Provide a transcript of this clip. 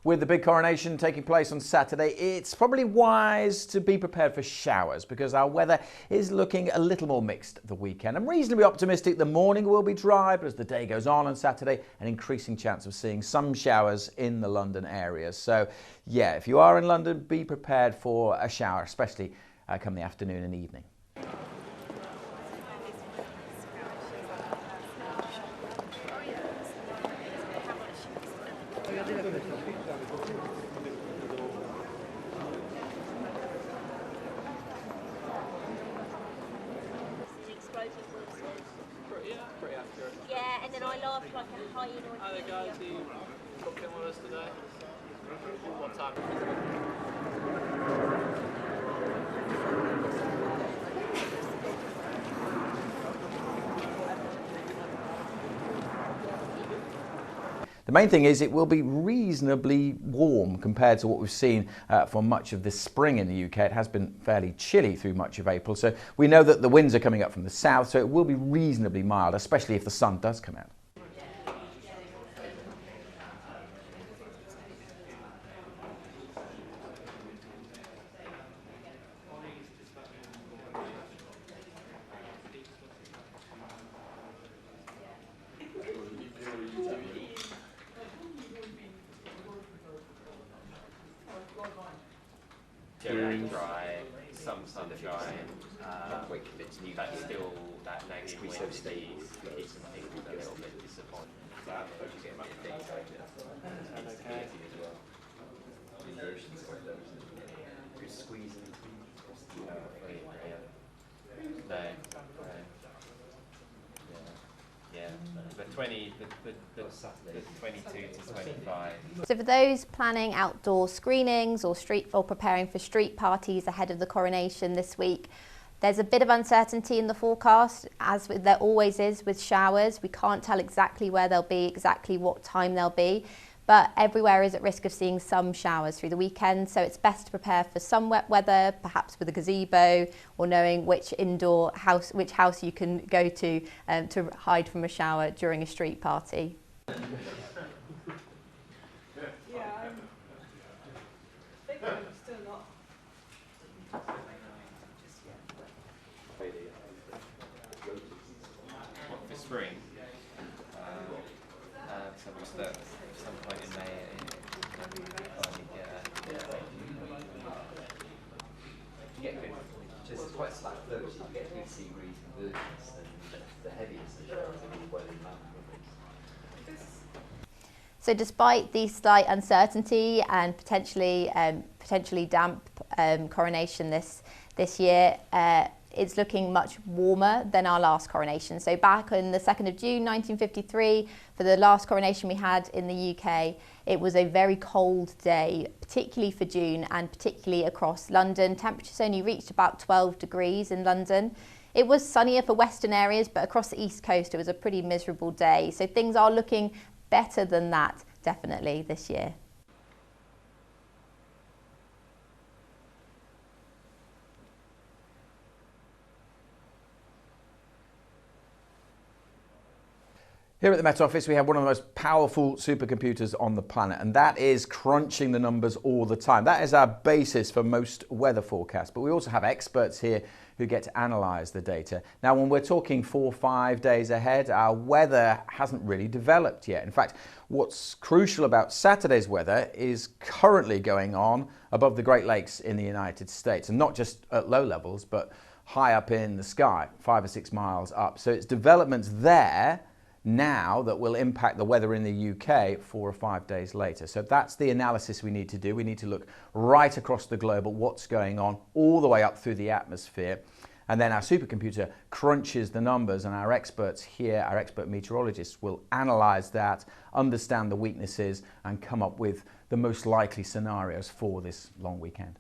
With the big coronation taking place on Saturday, it's probably wise to be prepared for showers because our weather is looking a little more mixed the weekend. I'm reasonably optimistic the morning will be dry, but as the day goes on Saturday, an increasing chance of seeing some showers in the London area. So yeah, if you are in London, be prepared for a shower, especially come the afternoon and evening. Pretty accurate. Yeah, and then I laughed like a hyena. Hi there guys, you booked in with us today? What time? The main thing is it will be reasonably warm compared to what we've seen for much of this spring in the UK. It has been fairly chilly through much of April, so we know that the winds are coming up from the south, so it will be reasonably mild, especially if the sun does come out. Dry, some sunshine, but still that nagging wind keeps things a little bit disappointing. The 22 to 25. So for those planning outdoor screenings or preparing for street parties ahead of the coronation this week, there's a bit of uncertainty in the forecast, as there always is with showers. We can't tell exactly where they'll be, exactly what time they'll be, but everywhere is at risk of seeing some showers through the weekend, so it's best to prepare for some wet weather, perhaps with a gazebo, or knowing which house you can go to hide from a shower during a street party. For spring, so we'll start at some point in May. You get good, just it's quite slack flow, so you get good sea breeze convergence, and the heaviest of showers are well in mountain. So despite the slight uncertainty and potentially damp coronation this year, it's looking much warmer than our last coronation. So back on the 2nd of June 1953, for the last coronation we had in the UK, it was a very cold day, particularly for June and particularly across London. Temperatures only reached about 12 degrees in London. It was sunnier for western areas, but across the east coast it was a pretty miserable day. So things are looking better than that, definitely, this year. Here at the Met Office, we have one of the most powerful supercomputers on the planet, and that is crunching the numbers all the time. That is our basis for most weather forecasts, but we also have experts here who get to analyse the data. Now, when we're talking 4 or 5 days ahead, our weather hasn't really developed yet. In fact, what's crucial about Saturday's weather is currently going on above the Great Lakes in the United States, and not just at low levels, but high up in the sky, 5 or 6 miles up. So it's developments there now that will impact the weather in the UK 4 or 5 days later. So that's the analysis we need to do. We need to look right across the globe at what's going on all the way up through the atmosphere. And then our supercomputer crunches the numbers, and our experts here, our expert meteorologists, will analyse that, understand the weaknesses, and come up with the most likely scenarios for this long weekend.